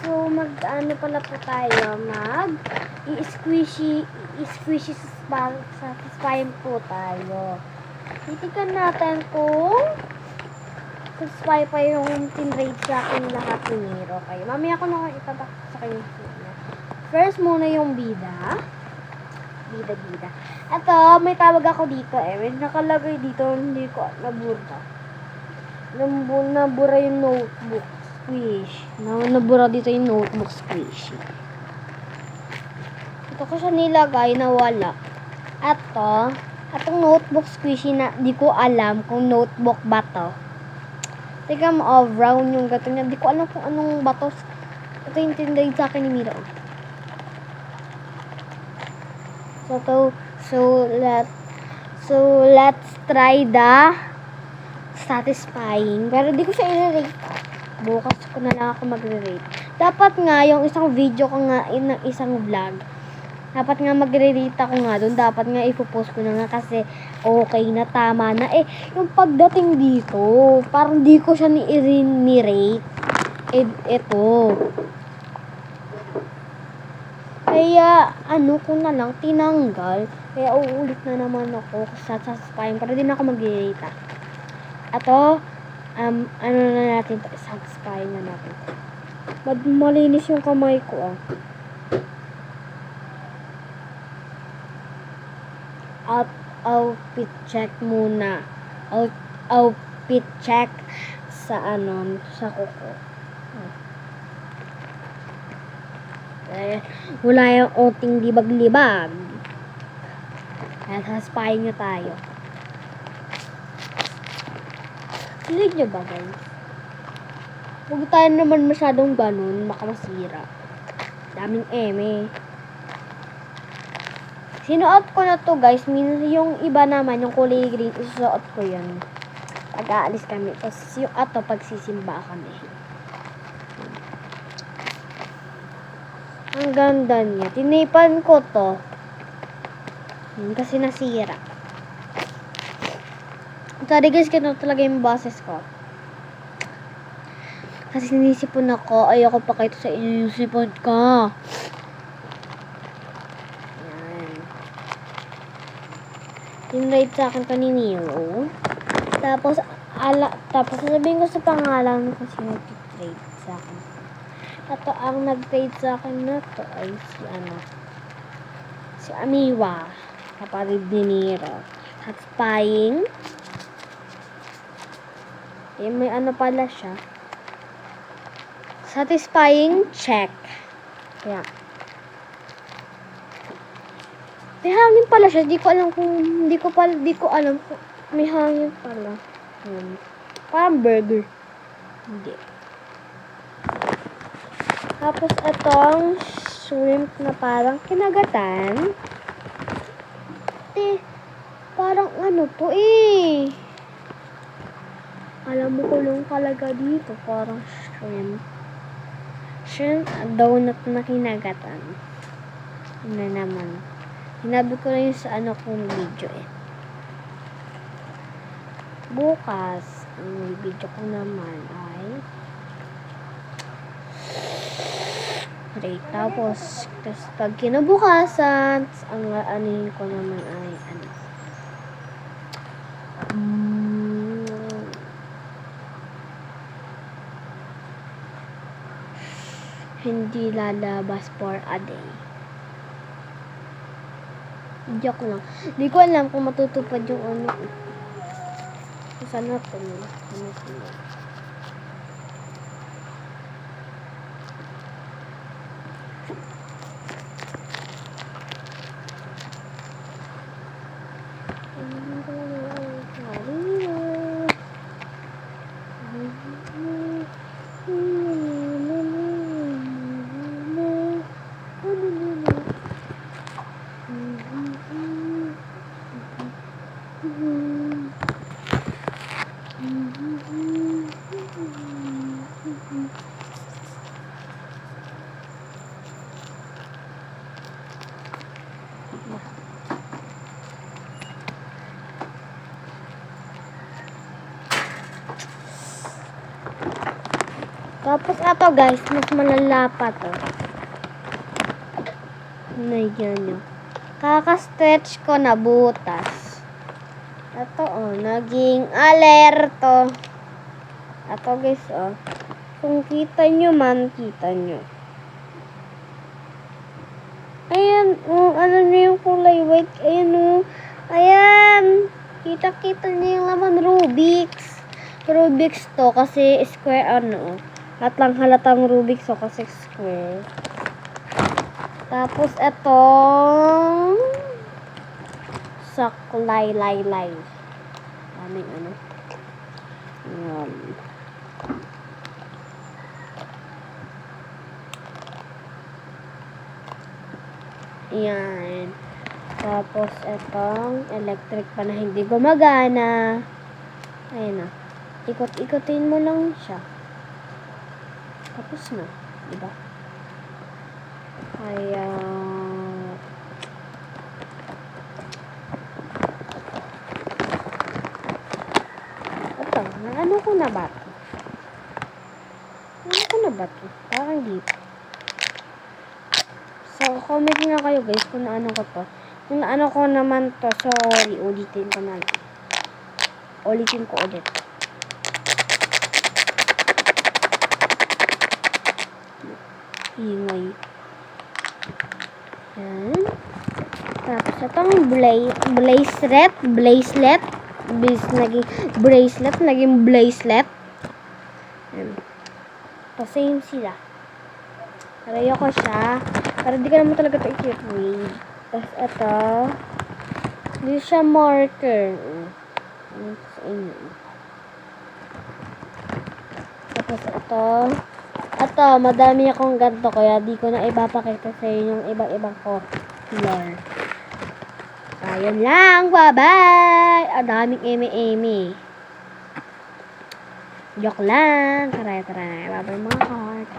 So, mag-ano pala po tayo, i-squishy satisfying po tayo. Titignan natin kung satisfy pa yung tinrate sa akin lahat ni Nero. Okay, mamaya ko na itatak sa kanya. First muna yung bida. Bida. Ito, may tawag ako dito eh. May nakalagay dito, hindi ko nabura. Nabura yung notebook squish. Nabura dito yung notebook squish. Ito ko siya nilagay na wala. Atong notebook squishy na di ko alam kung notebook ba to. Teka mo, brown yung gato niya. Di ko alam kung anong bato. Ito yung tindahin sa akin ni Miro. So let's try the satisfying. Pero di ko siya i-rate. Bukas ko na lang ako mag-rate. Dapat nga, yung isang video ko nga, ng isang vlog, dapat nga magre-rate ako nga doon. Dapat nga ipopost ko na nga kasi okay na, tama na. Eh, yung pagdating dito, parang di ko siya ni-rate. Ito. Kaya, ko na lang, tinanggal. Kaya, uulit na naman ako sa satisfying para din ako mag-rate. Ito, ano na natin, satisfying na natin. Malinis yung kamay ko, Outfit check muna. Outfit check sa kuko. Wala yung oting libag-libag. Kaya satisfying nyo tayo. Silig nyo ba, guys? Huwag tayo naman masyadong ganun, baka masira. Daming eme. Sinuot ko na to, guys. Yung iba naman, yung kulay green, isusuot ko yun. Pag-aalis kami. Tapos yung pagsisimba kami. Ang ganda niya. Tinipan ko to. Kasi nasira. Sorry guys, ganun talaga yung boses ko. Kasi sinisipon ako. Ayoko pa kayo sa inyo yung sipon ko. Tinrate sa akin paniniro. Tapos sasabihin ko sa pangalan ko sino nag-trade sa akin. Ito ang nag-trade sa akin na to ay si Amiwa. Kapatid ni Nero. Satisfying. Eh, may pala siya. Satisfying check. Kaya. May hangin pala siya. Di ko alam kung may hangin pala. Parang burger. Hindi. Tapos itong shrimp na parang kinagatan. Parang to alam mo kulong kalaga dito. Parang shrimp. Shrimp donut na kinagatan. Ano naman. Hinabi ko lang yung sa kong video Bukas, ang video ko naman ay tapos pag kinabukasan, ang anin ko naman ay hindi lalabas for a day. Joke lang. Hindi ko alam kung matutupad yung sana to. Tapos ito guys, mas malala pa to. Nagyan nyo. Kaka-stretch ko na butas. Ito naging alerto. Ito guys kung kita nyo man, kita nyo. Ayan, ano nyo yung kulay white. Ayan ayan. Kita-kita nyo yung laman Rubik's. Rubik's to kasi square Lahat lang halatang Rubik's kasi square. Tapos etong saklay-lay-lay. Daming Yan. Tapos etong electric pa na hindi gumagana. Ayan na. Ikot-ikotin mo lang siya. Tapos na. Diba? Kaya ito, ano ko na ba ito? Parang dito. So, comment nga kayo guys kung naano ko to. Kung naano ko naman to, sorry, ulitin ko na. Ulitin ko ulit. Ingay. Yan. Tapos itong naging bracelet. Yan. So, same sila. Tarayo ko siya. Para di ka naman talaga ito i-read. Tapos ito. Hindi siya marker. Sa inyo. Tapos ito. Ito, madami akong ganito. Kaya di ko na ipapakita sa inyo yung ibang-ibang color. Ayun lang. Bye-bye! Ang daming eme-eme. Joke lang. Tara. Bye-bye mga heart.